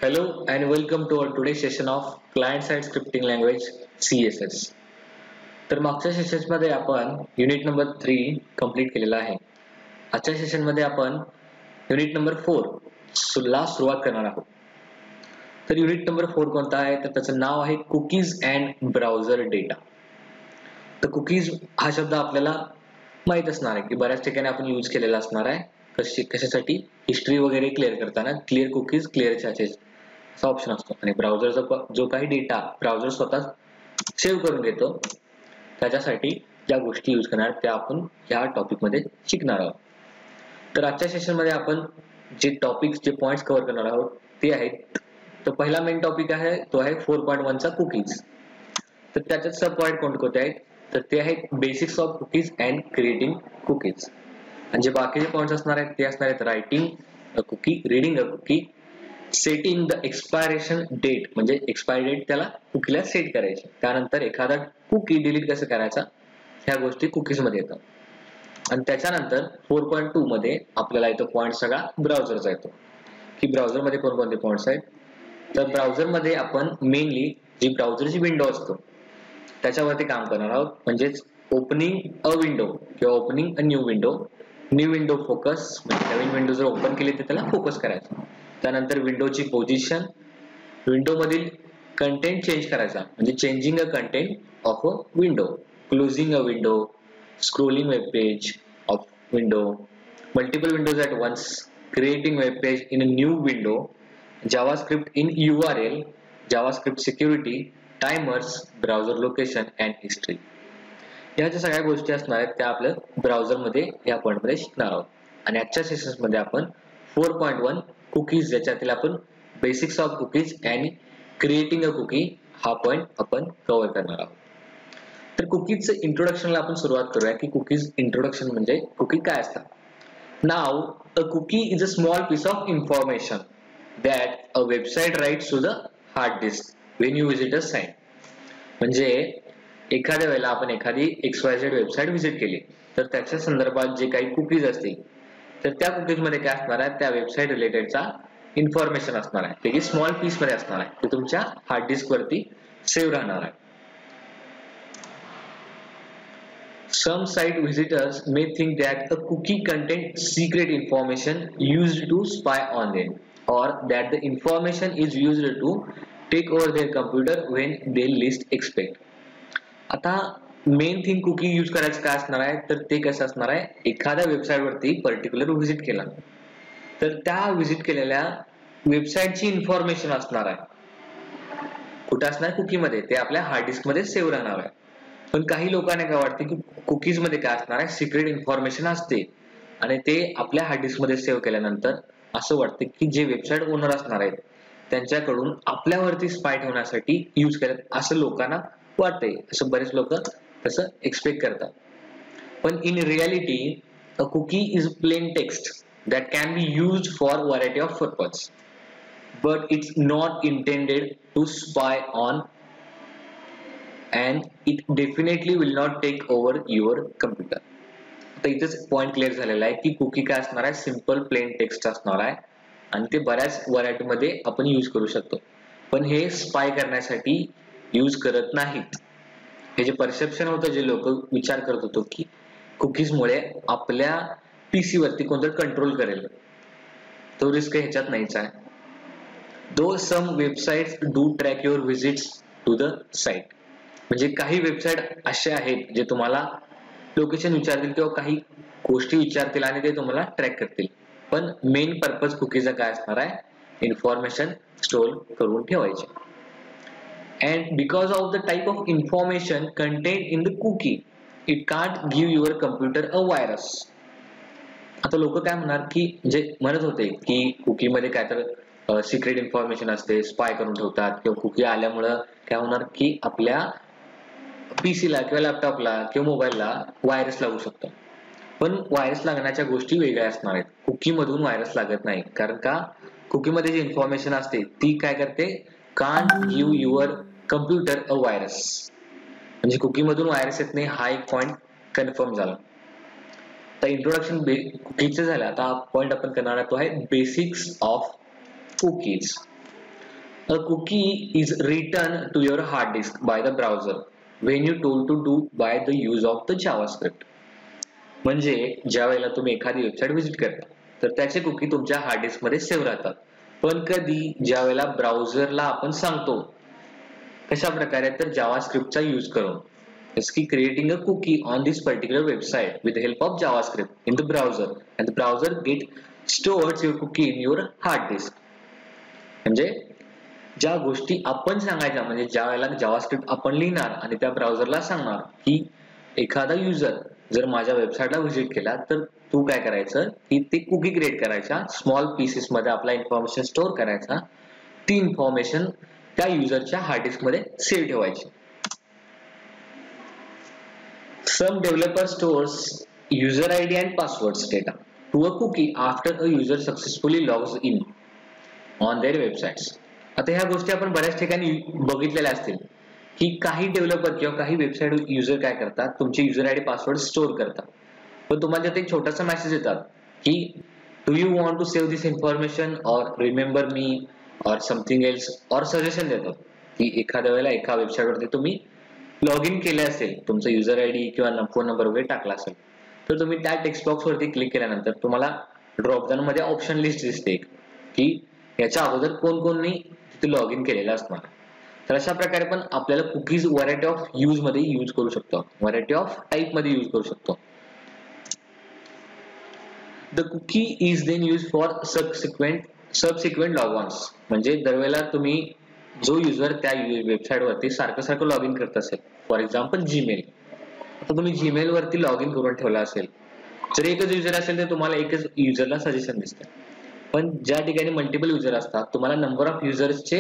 Hello and welcome to our today's session of Client Side Scripting Language CSS. तर मागच्या सेशन्समध्ये आपण unit number 3 complete केलेला आहे. आजच्या सेशनमध्ये आपण युनिट नंबर 4 ला सुरुवात करणार आहोत. तर युनिट नंबर 4 कोणता आहे तर त्याचं नाव आहे कुकीज अँड ब्राउझर डेटा. तर कुकीज हा शब्द आपल्याला माहित असणार आहे की बऱ्याच ठिकाणी आपण यूज केलेला असणार आहे. कशासाठी हिस्ट्री वगैरे क्लिअर करताना क्लिअर कुकीज क्लिअर चॅसेस असा ऑप्शन असतो आणि ब्राउझरचा जो काही डेटा ब्राउझर स्वतः सेव्ह करून घेतो त्याच्यासाठी ज्या गोष्टी यूज करणार त्या आपण या टॉपिक मध्ये शिकणार आहोत. तर आजच्या सेशन मध्ये आपण जे टॉपिक्स जे पॉइंट्स कव्हर करणार आहोत ते आहेत. तर पहिला मेन टॉपिक आहे तो आहे 4.1 चा कुकीज. तर त्याच्यात सब पॉइंट कोणते आहेत तर ते आहेत basics of cookies and creating cookies. आणि जे बाकीचे पॉइंट्स असणार आहेत ते असणार आहेत writing a cookie, reading a cookie, setting the expiration date म्हणजे एक्सपायरी डेट त्याला कुकीला सेट करायची, त्यानंतर एखादा कुकी डिलीट कसं करायचा ह्या गोष्टी कुकीज मध्ये येतात. आणि त्याच्यानंतर 4.2 मध्ये आपल्याला येतो पॉइंट सगळा ब्राउझरचा येतो की ब्राउझर मध्ये कोणकोणते पॉइंट्स आहेत. तर ब्राउझर मध्ये आपण मेनली जी ब्राउझरची विंडो असतो त्याच्यावरती काम करणार आहोत. म्हणजेच ओपनिंग अ विंडो किंवा opening a new window focus म्हणजे नवीन विंडो जर ओपन केली तर त्याला फोकस करायचा. त्यानंतर विंडोची पोझिशन, विंडो मधील कंटेंट चेंज करायचा म्हणजे changing a content of a window, closing a window, scrolling web page of window, multiple windows at once, creating web page in a new window, JavaScript in URL, JavaScript security, timers, browser location and history. या ज्या सगळ्या गोष्टी असणार आहेत त्या आपल्या browser मध्ये या पॉइंट मध्ये शिकणार आहोत. आणि आजच्या सेशन्स मध्ये आपण 4.1 कुकीज ज्याच्यातील आपण basics of cookies and creating a cookie हा पॉइंट आपण कव्हर करणार आहोत. तर कुकीजचं इंट्रोडक्शनला आपण सुरुवात करूया की कुकीज इंट्रोडक्शन म्हणजे कुकी काय असतात. नाव a cookie is a small piece of information that a website writes to the hard disk when you visit a site. म्हणजे एखाद्या वेळेला आपण एखादी XYZ वेबसाईट व्हिजिट केली तर त्याच्या संदर्भात जे काही कुकीज असतील तर त्या कुकीज मध्ये काय असणार आहे त्या वेबसाईट रिलेटेडचा इन्फॉर्मेशन असणार आहे. ते की स्मॉल पीस मध्ये असणार आहे ते तुमच्या हार्ड डिस्क वरती सेव्ह राहणार आहे. Some site visitors may think that a cookie contains secret information used to spy on them, or that the information is used to take over their computer when they least expect. आता main thing cookie use करायचं काय असणार आहे तर ते कसं असणार आहे एखाद्या वेबसाईट वरती पर्टिक्युलर व्हिजिट केला तर त्या व्हिजिट केलेल्या वेबसाईटची इन्फॉर्मेशन असणार आहे कुठे असणार कुकी मध्ये, ते आपल्या हार्ड डिस्क मध्ये सेव्ह राहणार आहे. पण काही लोकांना काय वाटते की कुकीज मध्ये काय असणार आहे सिक्रेट इन्फॉर्मेशन असते आणि ते आपल्या हार्ड डिस्क मध्ये सेव्ह केल्यानंतर असं वाटते की जे वेबसाईट ओनर असणार आहेत त्यांच्याकडून आपल्यावरती स्पाय ठेवण्यासाठी यूज करत असं लोकांना वाटतंय. असं बरेच लोक तसं एक्सपेक्ट करतात. पण in reality a cookie is plain text that can be used for variety of purpose but it's not intended to spy on and it definitely will not take over your computer. आता इथेच point clear झालेला आहे की cookie काय असणार आहे simple plain text असणार आहे आणि ते बऱ्याच व्हरायटी मध्ये आपण यूज करू शकतो पण हे स्पाय करण्यासाठी यूज करत नाहीत. हे जे परसेप्शन होतं जे लोक विचार करत होतो की कुकीज मुळे आपल्या पीसी वरती कोणतं कंट्रोल करेल तो रिस्क ह्याच्यात नाहीच आहे. Though some websites do track your visits to the site. म्हणजे काही वेबसाईट असे आहेत जे तुम्हाला लोकेशन विचारतील किंवा काही गोष्टी विचारतील आणि ते तुम्हाला ट्रॅक करतील. पण मेन पर्पज कुकीचा काय असणार आहे इन्फॉर्मेशन स्टोर करून ठेवायची. And because of the type of information content in the cookie it can't give your computer a virus. आता लोक काय म्हणणार की म्हणजे म्हणत होते की कुकी मध्ये काय तर सिक्रेट इन्फॉर्मेशन असते स्पाय करून ठेवतात किंवा कुकी आल्यामुळं काय होणार की आपल्या पीसीला किंवा लॅपटॉपला किंवा मोबाईलला व्हायरस लागू शकतो. पण व्हायरस लागण्याच्या गोष्टी वेगळ्या असणार आहेत. कुकी मधून व्हायरस लागत नाही कारण का कुकी मध्ये जी इन्फॉर्मेशन असते ती काय करते can't give your computer a virus. म्हणजे कुकी मधून व्हायरस येत नाही हा एक पॉइंट कन्फर्म झाला. तर इंट्रोडक्शन कुकीचं झालं. आता पॉइंट आपण करणार तो आहे basics of cookies. A cookie is written to your hard disk by the browser when you told to do by the use of the JavaScript. म्हणजे ज्या वेळेला तुम्ही एखादी वेबसाईट व्हिजिट करता तर त्याचे कुकी तुमच्या हार्ड डिस्क मध्ये सेव्ह राहतात. पण कधी ज्या वेळेला ब्राउझरला आपण सांगतो कशा प्रकारे तर जावास्क्रिप्टचा यूज करून, जसं की creating a cookie on this particular website with the help of JavaScript in the browser and the browser get stores your cookie in your hard disk. म्हणजे ज्या गोष्टी आपण सांगायच्या, म्हणजे ज्या वेळेला जावास्क्रिप्ट आपण लिहिणार आणि त्या ब्राउझरला सांगणार की एखादा युजर जर माझ्या वेबसाईटला व्हिजिट केला तर तू काय करायचं की ते कुकी क्रिएट करायच्या, स्मॉल पीसेस मध्ये आपला इन्फॉर्मेशन स्टोअर करायचा, ती इन्फॉर्मेशन त्या युजरच्या हार्ड डिस्क मध्ये सेव्ह ठेवायची. Some developer stores user ID and passwords data to a cookie after a user successfully logs in on their websites. आता ह्या गोष्टी आपण बऱ्याच ठिकाणी बघितलेल्या असतील की काही डेव्हलपर किंवा काही वेबसाईट युजर काय करतात, तुमचे युजर आयडी पासवर्ड स्टोअर करतात. पण तुम्हाला त्यात एक छोटासा मेसेज येतात की do you want to save this information or remember me or something else, or suggestion देतात की एखाद्या वेळेला एका वेबसाईटवरती तुम्ही लॉग इन केले असेल, तुमचा युजर आयडी किंवा फोन नंबर वगैरे टाकला असेल, तर तुम्ही त्या टेक्स्ट बॉक्स वरती क्लिक केल्यानंतर तुम्हाला ड्रॉपडाऊन मध्ये ऑप्शन लिस्ट दिसते की याच्या अगोदर कोण कोणी तिथे लॉग इन केलेलं असणार. तर अशा प्रकारे पण आपल्याला कुकीज व्हरायटी ऑफ यूज मध्ये यूज करू शकतो, व्हरायटी ऑफ टाइप मध्ये यूज करू शकतो. The cookie is then use for subsequent logons. म्हणजे दरवेळेला तुम्ही जो युजर त्या वेबसाईट वरती सारखं लॉग इन करत असेल, फॉर एक्झाम्पल जीमेल, आता तुम्ही जीमेल वरती लॉग इन करून ठेवला असेल, जर एकच युजर असेल तर तुम्हाला एकच युजरला सजेशन दिसतं. पण ज्या ठिकाणी मल्टिपल युजर असतात तुम्हाला नंबर ऑफ युजर्सचे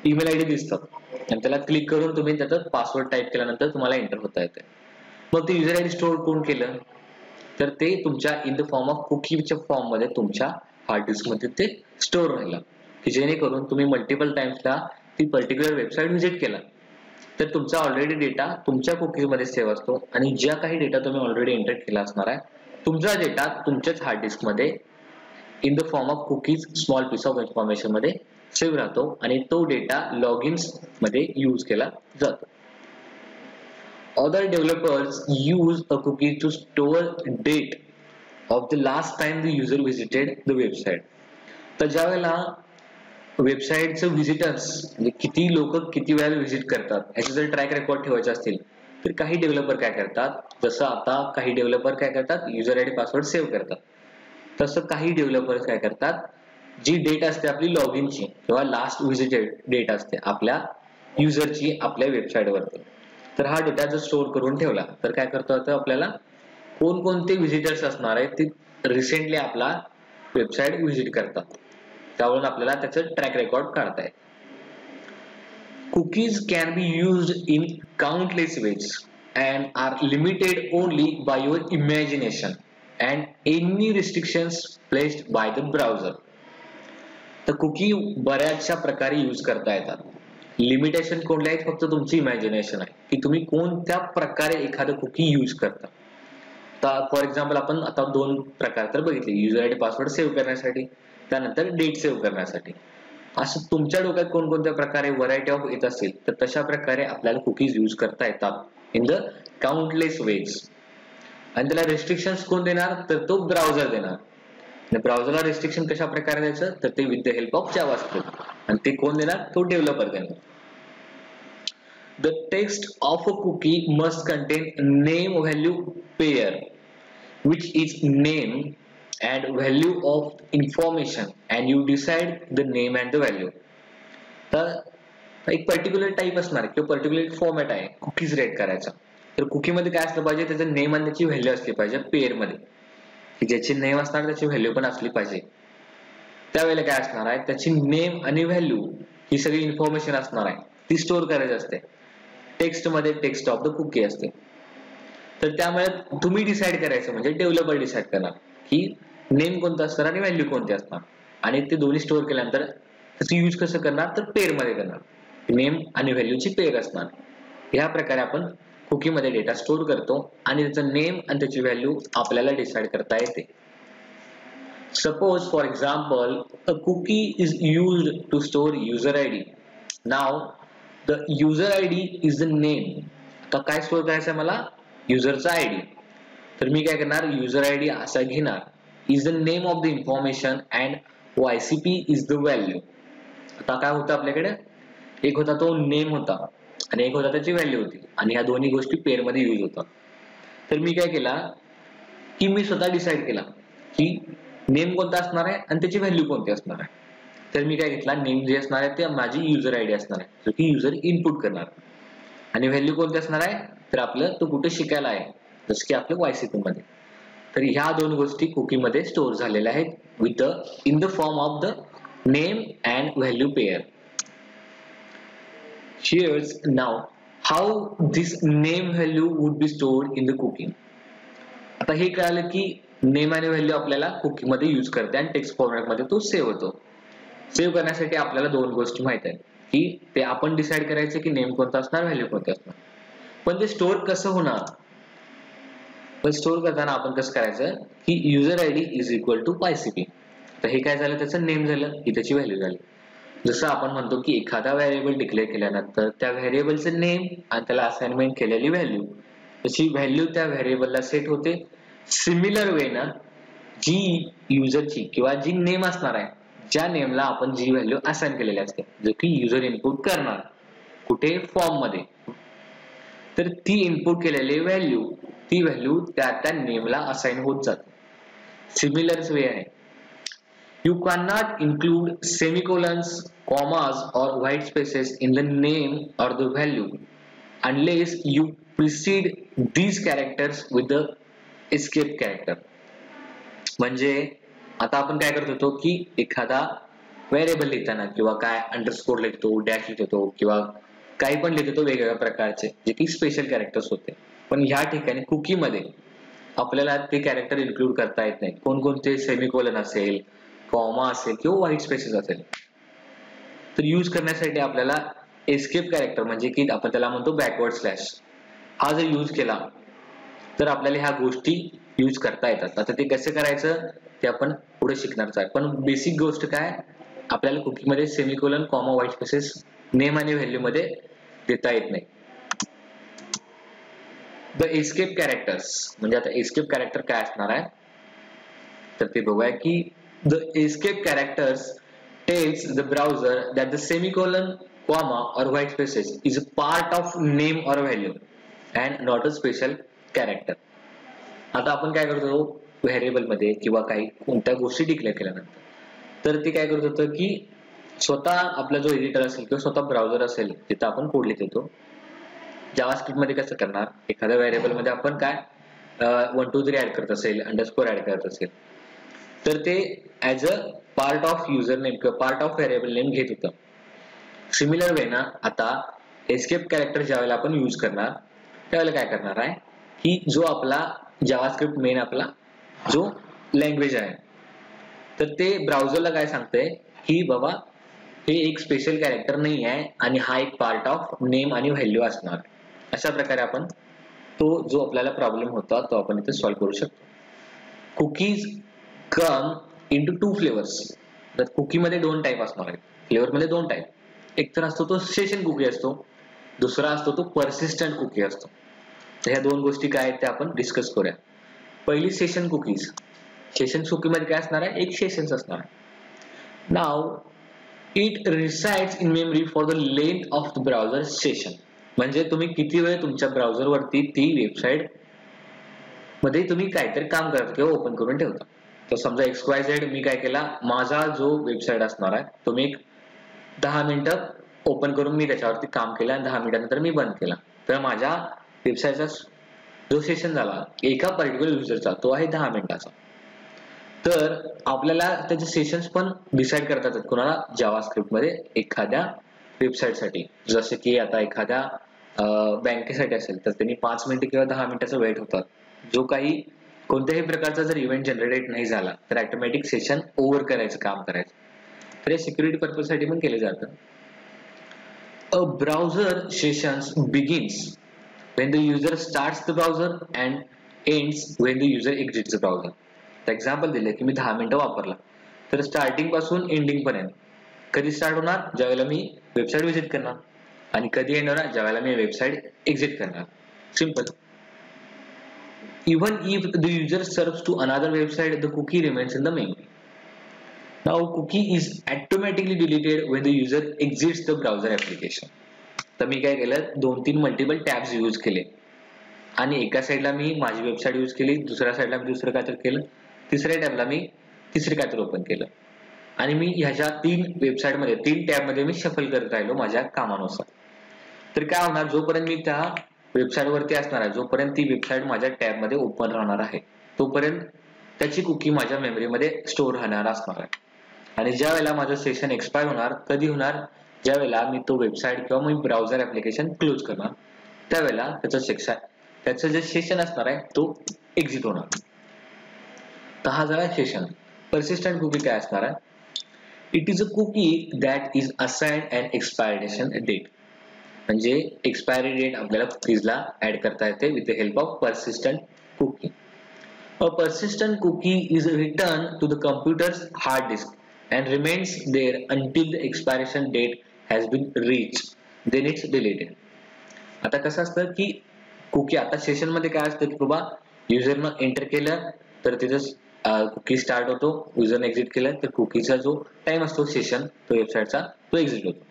ईमेल आयडी दिसतात आणि त्याला क्लिक करून तुम्ही त्याचा पासवर्ड टाईप केल्यानंतर तुम्हाला एंटर होता येते. मग ते युजर आयडी स्टोअर कोण केलं तर ते तुमच्या इन द फॉर्म ऑफ कुकीच्या फॉर्म मध्ये तुमच्या हार्ड डिस्क मध्ये ते स्टोअर राहिलं की जेणेकरून तुम्ही मल्टिपल टाइम्सला ती पर्टिक्युलर वेबसाईट व्हिजिट केला तर तुमचा ऑलरेडी डेटा तुमच्या कुकीज मध्ये सेव्ह असतो आणि ज्या काही डेटा तुम्ही ऑलरेडी एंटर केला असणार आहे तुमचा डेटा तुमच्याच हार्ड डिस्क मध्ये in the form of cookies small piece of information मध्ये सेव्ह राहतो आणि तो डेटा लॉगिन्स मध्ये यूज केला जातो. Other developers use a cookie to store date of the last time the user visited the website. तर ज्या वेळेला वेबसाईटचं व्हिजिटर्स म्हणजे किती लोक किती वेळा व्हिजिट करतात ह्याचे जर ट्रॅक रेकॉर्ड ठेवायचे असतील तर काही डेव्हलपर काय करतात, जसं आता काही डेव्हलपर काय करतात युजर आयडी पासवर्ड सेव्ह करतात, तसं काही डेव्हलपर्स काय करतात जी डेट असते आपली लॉग इनची किंवा लास्ट व्हिजिटेड डेट असते आपल्या युजरची आपल्या वेबसाईट वरती, तर हा डेटा जर स्टोअर करून ठेवला तर काय करता येतं आपल्याला कोणकोणते व्हिजिटर्स असणार आहेत ते रिसेंटली आपला वेबसाईट व्हिजिट करतात, त्यावरून आपल्याला त्याचं ट्रॅक रेकॉर्ड काढता येईल. Cookies can be used in countless ways and are limited only by your imagination and any restrictions placed by the browser. तर कुकी बऱ्याचशा प्रकारे यूज करता येतात. लिमिटेशन कोणते आहेत, फक्त तुमची इमॅजिनेशन आहे की तुम्ही कोणत्या प्रकारे एखादं कुकी यूज करता. तर फॉर एक्झाम्पल आपण आता दोन प्रकार तर बघितले, युजर आयडी पासवर्ड सेव्ह करण्यासाठी, त्यानंतर डेट सेव्ह करण्यासाठी. असं तुमच्या डोक्यात कोणकोणत्या प्रकारे व्हरायटी ऑफ येत असेल तर तशा प्रकारे आपल्याला कुकीज यूज करता येतात इन द काउंटलेस वेज. आणि त्याला रेस्ट्रिक्शन्स कोण देणार तर तो ब्राउझर देणार. ब्राउझरला रेस्ट्रिक्शन कशा प्रकारे द्यायचं तर ते with the help of JavaScript, आणि ते कोण देणार तो डेव्हलपर देणार. The text of a cookie must contain name value pair which is name and value of information and you decide the name and the value. तर एक particular type असणार किंवा पर्टिक्युलर फॉर्मॅट आहे कुकीज रेट करायचा. तर cookie मध्ये काय असलं पाहिजे, त्याचं नेम आणि त्याची व्हॅल्यू असली पाहिजे पेअर मध्ये, की ज्याची नेम असणार त्याची व्हॅल्यू पण असली पाहिजे. त्यावेळेला काय असणार आहे, त्याची नेम आणि व्हॅल्यू ही सगळी इन्फॉर्मेशन असणार आहे ती स्टोअर करायची असते. टेक्स्ट मध्ये टेक्स्ट ऑफ द कुकी असते. तर त्यामुळे तुम्ही डिसाईड करायचं म्हणजे डेव्हलपर डिसाईड करणार की नेम कोणतं असणार आणि व्हॅल्यू कोणती असणार, आणि ते दोन्ही स्टोअर केल्यानंतर त्याचं यूज कसं करणार तर पेअर मध्ये करणार, नेम आणि व्हॅल्यूची पेअर असणार. ह्या प्रकारे आपण कुकी मध्ये डेटा स्टोअर करतो आणि त्याचं नेम आणि त्याची व्हॅल्यू आपल्याला डिसाईड करता येते. Suppose, for example, a cookie is used to store user ID. Now, the user ID is the name. आता काय स्टोअर करायचं आहे मला? युजरचा आयडी. तर मी काय करणार? युजर आयडी असा घेणार. Is the name of the information and YCP is the value. आता काय होतं आपल्याकडे? एक होता तो नेम होता आणि एक होता त्याची व्हॅल्यू होती आणि ह्या दोन्ही गोष्टी पेअर मध्ये यूज होतात. तर मी काय केला की मी स्वतः डिसाईड केला की नेम कोणता असणार आहे आणि त्याची व्हॅल्यू कोणती असणार आहे. तर मी काय घेतला, नेम जे असणार आहे ते माझी युजर आयडी असणार आहे, जो की युजर इनपुट करणार, आणि व्हॅल्यू कोणती असणार आहे तर आपलं तो कुठे शिकायला आहे, जसं की आपलं YCP मध्ये. तर ह्या दोन गोष्टी कुकी मध्ये स्टोअर झालेल्या आहेत with in the form of the name and value pair. Here's now how this name value would be stored in the cookie. आता हे कळालं की नेम आणि व्हॅल्यू आपल्याला कुकी मध्ये यूज करते आणि टेक्स्ट फॉर्मॅट मध्ये तो सेव्ह होतो. सेव्ह करण्यासाठी आपल्याला दोन गोष्टी माहित आहेत की ते आपण डिसाईड करायचे की नेम कोणता असणार, व्हॅल्यू कोणती असणार. पण ते स्टोअर कसं होणार? पण स्टोअर करताना आपण कसं करायचं की user ID is equal to YCP. तर हे काय झालं, त्याचं नेम झालं, ही त्याची व्हॅल्यू झाली. जसं आपण म्हणतो की एखादा व्हेरिएबल डिक्लेअर केल्यानंतर त्या व्हेरिएबलचं नेम आणि त्याला असाइनमेंट केलेली व्हॅल्यू, तशी व्हॅल्यू त्या व्हेरिएबलला सेट होते. सिमिलर वे ना जी युजरची किंवा जी नेम असणार आहे, ज्या नेमला आपण जी व्हॅल्यू असाइन केलेली असते, जो की युजर इनपुट करणार कुठे फॉर्म मध्ये, तर ती इनपुट केलेली व्हॅल्यू, ती व्हॅल्यू त्या नेमला असाइन होत जाते. सिमिलर वे आहे. You cannot include semicolons, commas or white spaces in the name or the value unless you precede these characters with the escape character. म्हणजे आता आपण काय करत होतो की एखादा व्हेरिएबल लिहिताना किंवा काय अंडरस्कोर लिहितो, डॅश लिहितो किंवा काही पण लिहितो वेगवेगळ्या प्रकारचे जे की स्पेशल कॅरेक्टर्स होते. पण ह्या ठिकाणी कुकी मध्ये आपल्याला ते कॅरेक्टर इन्क्लूड करता येत नाही. कोणकोणते? सेमिकोलन असेल, कॉमा असेल किंवा व्हाईट स्पेसेस असेल. तर यूज करण्यासाठी आपल्याला एस्केप कॅरेक्टर म्हणजे की आपण त्याला म्हणतो बॅकवर्ड स्लॅश, हा जर यूज केला तर आपल्याला ह्या गोष्टी यूज करता येतात. आता ते कसं करायचं ते आपण पुढे शिकणारच आहे. पण बेसिक गोष्ट काय, आपल्याला कुकी मध्ये semicolon, comma, white spaces name आणि व्हॅल्यू मध्ये देता येत नाही. द एस्केप कॅरेक्टर्स म्हणजे आता एस्केप कॅरेक्टर काय असणार आहे तर ते बघूया की the escape characters tells the browser that the semicolon, comma or white spaces is a part of name or value and not a special character. आता आपण काय करतो व्हेरिएबल मध्ये किंवा काही कोणत्या गोष्टी डिक्लेअर केल्यानंतर तर ते काय करत होतं की स्वतः आपला जो एडिटर असेल किंवा स्वतः ब्राउझर असेल तिथं आपण कोड लिहित होतो. जावास्क्रिप्ट मध्ये कसं करणार, एखाद्या व्हेरिएबल मध्ये आपण काय 1 2 3 ऍड करत असेल, अंडरस्कोर ऍड करत असेल, तर ते as a part of user name किंवा पार्ट ऑफ व्हेरिएबल नेम घेत होतं. सिमिलर वे ना आता एस्केप कॅरेक्टर ज्यावेळेला आपण यूज करणार त्यावेळेला काय करणार आहे की जो आपला जावास्क्रिप्ट मेन आपला जो लँग्वेज आहे तर ते ब्राउझरला काय सांगतंय की बाबा हे एक स्पेशल कॅरेक्टर नाही आहे आणि हा एक पार्ट ऑफ नेम आणि व्हॅल्यू असणार. अशा प्रकारे आपण तो जो आपल्याला प्रॉब्लेम होता तो आपण इथे सॉल्व्ह करू शकतो. कुकीज कम इंटू 2 फ्लेवर्स. तर कुकी मध्ये 2 टाईप असणार आहेत. फ्लेवर मध्ये 2 टाईप. एक तर असतो तो सेशन कुकी असतो, दुसरा असतो तो पर्सिस्टंट कुकी असतो. तर ह्या दोन गोष्टी काय आहेत ते आपण डिस्कस करूया. पहिली सेशन कुकीज. सेशन कुकी मध्ये काय असणार आहे, एक सेशन्स असणार आहे. Now it resides in memory for the length of the browser session. म्हणजे तुम्ही किती वेळ तुमच्या ब्राउझर वरती ती वेबसाईट मध्ये तुम्ही काहीतरी काम करता किंवा ओपन करून ठेवता. तर समजा XYZ मी काय केला, माझा जो वेबसाईट असणार आहे तो मी 10 मिनिटं ओपन करून मी त्याच्यावरती काम केलं आणि 10 मिनिटांनंतर मी बंद केला. तर माझ्या वेबसाईटचा जो सेशन झाला एका पर्टिक्युलर युजरचा तो आहे 10 मिनिटाचा. तर आपल्याला त्याचे सेशन्स पण डिसाईड करता येतात कोणाला, जावास्क्रिप्ट मध्ये एखाद्या वेबसाईटसाठी. जसे की आता एखाद्या बँकेसाठी असेल तर त्यांनी 5 मिनिटं किंवा 10 मिनिटाचा वेट होतात. जो काही कोणत्याही प्रकारचा जर इव्हेंट जनरेट नाही झाला तर ऑटोमॅटिक सेशन ओव्हर करायचं काम करायचं. तर हे सिक्युरिटी पर्पज साठी पण केले जातं. A browser sessions begins when the user starts the browser and ends when the user exits the browser. Example दिले की मी 10 मिनिटं वापरला, तर स्टार्टिंग पासून एंडिंग पर्यंत कधी स्टार्ट होणार, ज्यावेळेला मी वेबसाईट व्हिजिट करणार, आणि कधी एंड होणार, ज्यावेळेला मी वेबसाईट एक्झिट करणार. Simple. Even if the user surfs to another website, the cookie remains in the memory. Now, cookie is automatically deleted when the user exits the browser application. तर मी काय केलं, 2-3 multiple tabs use केले आणि एका साईडला मी माझी website use केली, दुसऱ्या साईडला मी दुसरं काहीतरी केलं, तिसऱ्या टॅबला मी तिसरे काहीतरी ओपन केलं आणि मी ह्याच्या 3 वेबसाईटमध्ये 3 टॅबमध्ये मी शफल करत राहिलो माझ्या कामानुसार. तर काय होणार, जोपर्यंत मी त्या वेबसाईट वरती असणार आहे, जोपर्यंत ती वेबसाईट माझ्या टॅब मध्ये ओपन राहणार आहे, तोपर्यंत त्याची कुकी माझ्या मेमरीमध्ये स्टोअर राहणार असणार आहे. आणि ज्या वेळेला माझं सेशन एक्सपायर होणार, कधी होणार, ज्या वेळेला मी तो वेबसाईट किंवा मी ब्राउझर ऍप्लिकेशन क्लोज करणार, त्यावेळेला त्याचं जे सेशन असणार आहे तो एक्झिट होणार. तर हा झाला सेशन. पर्सिस्टंट कुकी काय असणार आहे? It is a cookie that is assigned and expiration date. म्हणजे एक्सपायरी डेट आपल्याला कुकीजला ऍड करता येते with the help of persistent cookie. A persistent cookie is return to the computers hard disk and remains there until the expiration date has been reach, then it's deleted. आता कसं असतं की cookie, आता session मध्ये काय असतं की बाबा युजरनं एंटर केलं तर तिथं कुकी स्टार्ट होतो, युजरने एक्झिट केलं तर कुकीचा जो टाइम असतो सेशन तो वेबसाईटचा तो एक्झिट होतो.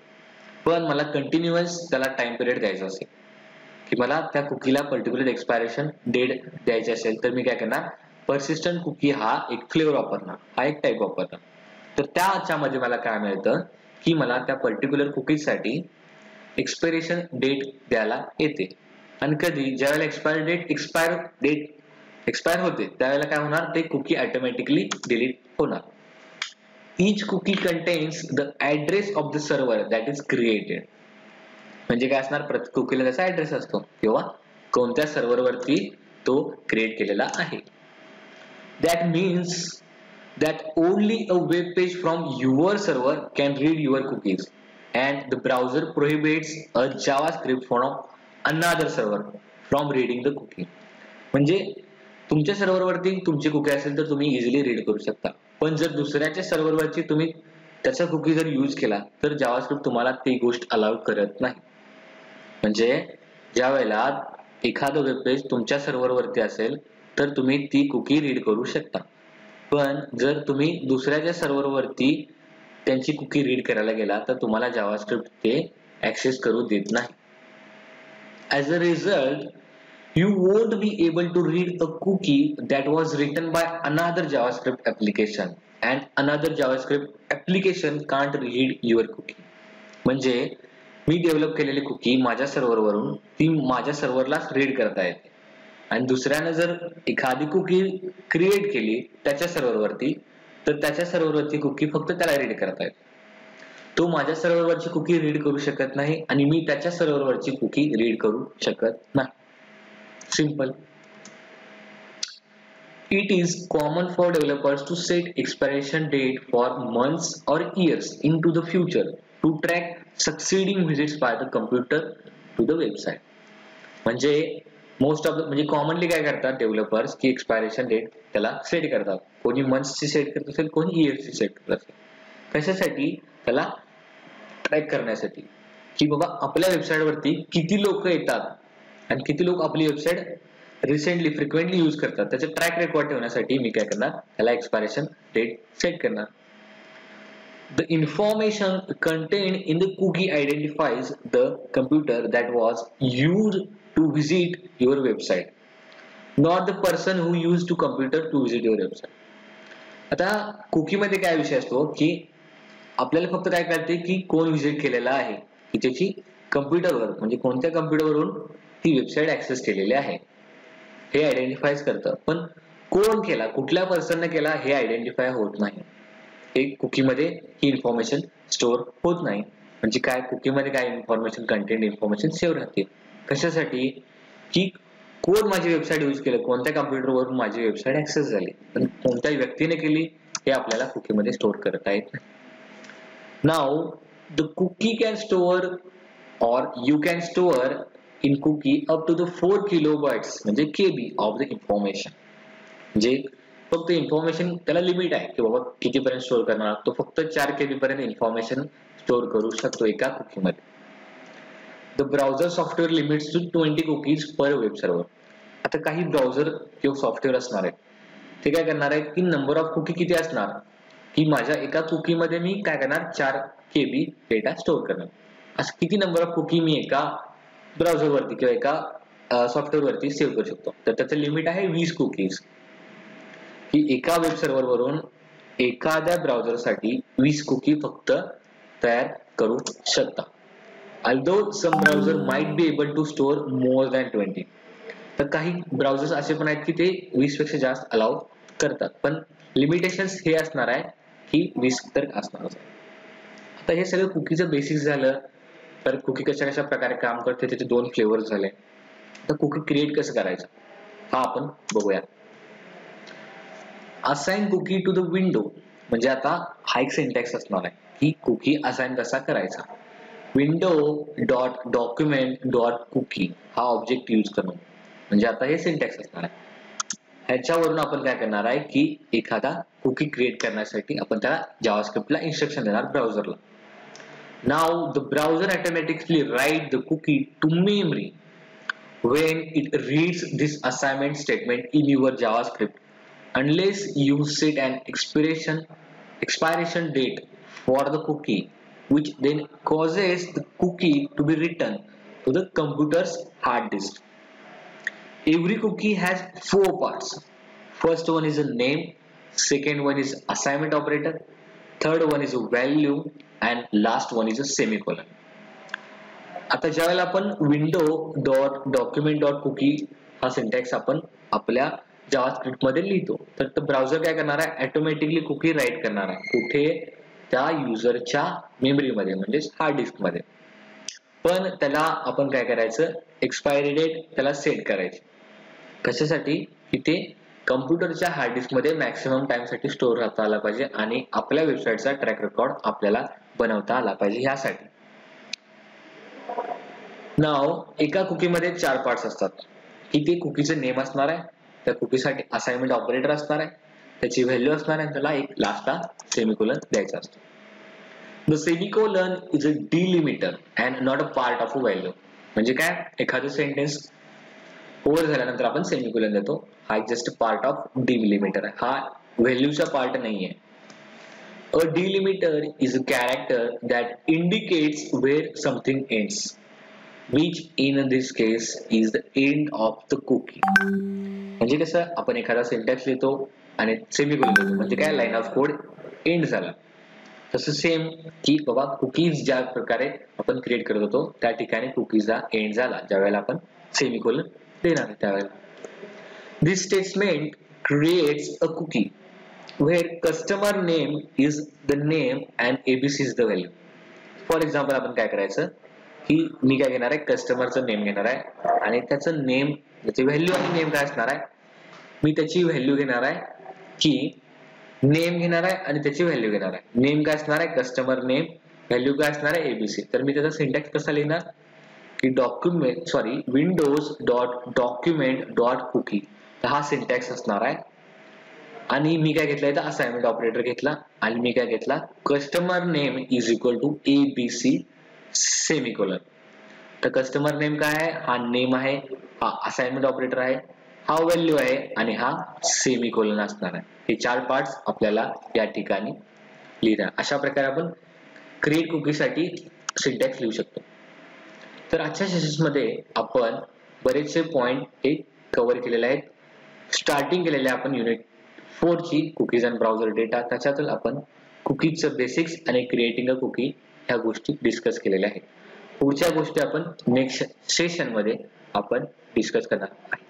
पण मला कंटिन्युअस त्याला टाइम पिरियड द्यायचा असेल की मला त्या कुकीला पर्टिक्युलर एक्सपायरेशन डेट द्यायची असेल, तर मी काय करणार, पर्सिस्टंट कुकी हा एक फ्लेवर वापरणार, हा एक टाईप वापरणार. तर त्याच्यामध्ये मला काय मिळतं की मला त्या पर्टिक्युलर कुकीसाठी एक्सपायरेशन डेट द्यायला येते. आणि कधी ज्यावेळेला एक्सपायर होते त्यावेळेला काय होणार, ते कुकी ऑटोमॅटिकली डिलीट होणार. Each cookie contains the address of the server that is created. म्हणजे काय असणार, प्रत्येक कुकीला त्याचा ऍड्रेस असतो किंवा कोणत्या सर्व्हरवरती तो क्रिएट केलेला आहे. That means that only a web page from your server can read your cookies and the browser prohibits a JavaScript from another server from reading the cookie. म्हणजे तुमच्या सर्व्हरवरती तुमची कुकी असेल तर तुम्ही इझिली रीड करू शकता, पण जर दुसऱ्याच्या सर्व्हरवरची तुम्ही त्याचा कुकी जर यूज केला तर जावास्क्रिप्ट तुम्हाला ती गोष्ट अलाउ करत नाही. म्हणजे ज्या वेळेला एखादं वेब पेज तुमच्या सर्व्हरवरती असेल तर तुम्ही ती कुकी रीड करू शकता, पण जर तुम्ही दुसऱ्याच्या सर्व्हरवरती त्यांची कुकी रीड करायला गेला तर तुम्हाला जावास्क्रिप्ट ते ऍक्सेस करू देत नाही. As a result, you won't be able to read a cookie that was written by another JavaScript application and another JavaScript application can't read your cookie. म्हणजे मी डेव्हलप केलेली कुकी माझ्या सर्व्हरवरून ती माझ्या सर्व्हरलाच रीड करता येते आणि दुसऱ्याने जर एखादी कुकी क्रिएट केली त्याच्या सर्व्हरवरती तर त्याच्या सर्व्हरवरची कुकी फक्त त्याला रीड करता येते. तो माझ्या सर्व्हरवरची कुकी रीड करू शकत नाही आणि मी त्याच्या सर्व्हरवरची कुकी रीड करू शकत नाही. Simple. It is common for developers to set expiration date for months or years into the future to track succeeding visits by the computer to the website. म्हणजे म्हणजे कॉमनली काय करतात डेव्हलपर्स की expiration date त्याला set करतात. कोणी मंथ्सची set करत असेल, कोणी इयर्सची सेट करत असेल. कशासाठी? त्याला ट्रॅक करण्यासाठी की बाबा आपल्या वेबसाईट वरती किती लोक येतात आणि किती लोक आपली वेबसाईट रिसेंटली फ्रिक्वेंटली यूज करतात, त्याचे ट्रॅक रेकॉर्ड ठेवण्यासाठी मी काय करणार, त्याला एक्सपायरेशन डेट सेट करणार. The information contained in the cookie identifies the computer that was used to visit your website, not the person who use to computer to visit your website. आता कुकीमध्ये काय विषय असतो की आपल्याला फक्त काय कळते की कोण व्हिजिट केलेला आहे, की त्याची कम्प्युटरवर म्हणजे कोणत्या कम्प्युटरवरून ती वेबसाईट ऍक्सेस केलेली आहे हे आयडेंटिफाय करतं, पण कोण केला, कुठल्या पर्सनने केला हे आयडेंटिफाय होत नाही. एक कुकीमध्ये ही इन्फॉर्मेशन स्टोअर होत नाही. म्हणजे काय, कुकीमध्ये काय इन्फॉर्मेशन, कंटेंट इन्फॉर्मेशन सेव्ह राहते. कशासाठी? की कोण माझी वेबसाईट यूज केलं, कोणत्या कम्प्युटरवरून माझी वेबसाईट ऍक्सेस झाली, पण कोणत्या व्यक्तीने केली हे आपल्याला कुकीमध्ये स्टोअर करता येत नाही. Now the cookie can store or you can store in cookie up to the 4 kilobytes म्हणजे KB of the information. म्हणजे फक्त इन्फॉर्मेशन त्याला लिमिट आहे की बाबा कितीपर्यंत स्टोअर करणार, तो फक्त 4 KB पर्यंत इन्फॉर्मेशन स्टोअर करू शकतो एका कुकीमध्ये. The browser software limits to 20 cookies per web server. आता काही ब्राउझर किंवा सॉफ्टवेअर असणार आहे ते काय करणार आहे की नंबर ऑफ कुकी किती असणार की माझ्या एका कुकीमध्ये मी काय करणार 4 KB डेटा स्टोअर करणार. असं किती नंबर ऑफ कुकी मी एका ब्राउझरवरती किंवा एका सॉफ्टवेअरवरती सेव्ह करू शकतो. तर त्याचं लिमिट आहे 20 कुकीज की एका वेब सर्व्हर वरून एखाद्या ब्राउझरसाठी 20 कुकी फक्त तयार करू शकता. Although some browser might be able to store more than 20. तर काही ब्राउझर्स असे पण आहेत की ते 20 पेक्षा जास्त अलाउ करतात, पण लिमिटेशन्स हे असणार आहे की 20 तर असणार. आता हे सगळं कुकीचं बेसिक्स झालं. तर कुकी कशा कशा प्रकारे काम करते त्याचे 2 फ्लेवर्स झाले. तर कुकी क्रिएट कसं करायचं हा आपण बघूया. Assign cookie to the window म्हणजे आता हा एक सिंटॅक्स असणार आहे की कुकी असाइन कसा करायचा. Window dot document dot cookie हा ऑब्जेक्ट यूज करून म्हणजे आता हे सिंटॅक्स असणार आहे. ह्याच्यावरून आपण काय करणार आहे की एखादा कुकी क्रिएट करण्यासाठी आपण त्याला जावास्क्रिप्टला इन्स्ट्रक्शन देणार ब्राउझरला. Now the browser automatically write the cookie to memory when it reads this assignment statement in your JavaScript unless you set an expiration date for the cookie, which then causes the cookie to be written to the computer's hard disk. Every cookie has 4 parts. First one is a name, second one is assignment operator, third one is a value, and last one is a semicolon. आता ज्यावेळेला आपण window dot document dot cookie हा syntax आपण आपल्या JavaScript मध्ये लिहितो तर browser काय करणार आहे ऑटोमॅटिकली कुकी राईट करणार आहे कुठे त्या युजरच्या मेमरीमध्ये म्हणजेच हार्ड डिस्क मध्ये. पण त्याला आपण काय करायचं एक्सपायरी डेट त्याला सेट करायची कशासाठी की ते कम्प्युटरच्या हार्ड डिस्क मध्ये मॅक्सिमम टाइम साठी स्टोअर राहता आला पाहिजे आणि आपल्या वेबसाईटचा ट्रॅक रेकॉर्ड आपल्याला बनवता आला पाहिजे यासाठी. नाव एका कुकीमध्ये 4 पार्ट्स असतात की ते कुकीचं नेम असणार आहे, त्या कुकीसाठी असाइनमेंट ऑपरेटर असणार आहे, त्याची व्हॅल्यू असणार आहे, त्याला एक लास्टला सेमिकोलन द्यायचा असतो. The semicolon is a delimiter and not a part of a value. म्हणजे काय एखादं सेंटेन्स ओव्हर झाल्यानंतर आपण सेमिकोलन देतो, हा एक जस्ट पार्ट ऑफ डिलिमिटर आहे, हा व्हॅल्यूचा पार्ट नाहीये. A delimiter is a character that indicates where something ends, which in this case is the end of the cookie. म्हणजे कसं आपण एखादा सिंटॅक्स लिहितो आणि सेमिकोलन देतो म्हणजे काय लाईन ऑफ कोड एंड झाला. तसं सेम की बाबा कुकीज ज्या प्रकारे आपण क्रिएट करत होतो त्या ठिकाणी कुकीजचा एंड झाला ज्या वेळेला आपण सेमिकोलन देणार आहे त्यावेळेला. This statement creates a cookie where customer name is the name and ABC is the value. For example आपण काय करायचं की मी काय घेणार आहे कस्टमरचं नेम घेणार आहे आणि त्याचं नेम त्याची व्हॅल्यू आणि नेम काय असणार आहे मी त्याची व्हॅल्यू घेणार आहे की नेम घेणार आहे आणि त्याची व्हॅल्यू घेणार आहे. नेम काय असणार आहे कस्टमर नेम, व्हॅल्यू काय असणार आहे ABC. तर मी त्याचा सिंटॅक्स कसा लिहिणार की windows dot document dot cookie हा सिंटॅक्स असणार आहे. आणि मी काय घेतलं इथं असाइनमेंट ऑपरेटर घेतला आणि मी काय घेतला customer name is equal to ABC semicolon. तर कस्टमर नेम काय आहे हा नेम आहे, हा असाइनमेंट ऑपरेटर आहे, हा व्हॅल्यू आहे आणि हा सेमिकोलन असणार आहे. हे 4 पार्ट्स आपल्याला या ठिकाणी लिहिणार. अशा प्रकारे आपण क्रिएट कुकी साठी सिंटॅक्स लिहू शकतो. तर आजच्या सेशन्स मध्ये आपण बरेचसे पॉइंट हे कव्हर केलेले आहेत. स्टार्टिंग केलेले आपण युनिट 4 ची कुकीज अँड ब्राउझर डेटा त्याच्यातून आपण कुकीजचं बेसिक्स आणि क्रिएटिंग अ कुकी ह्या गोष्टी डिस्कस केलेल्या आहेत. पुढच्या गोष्टी आपण नेक्स्ट सेशन मध्ये आपण डिस्कस करणार आहे.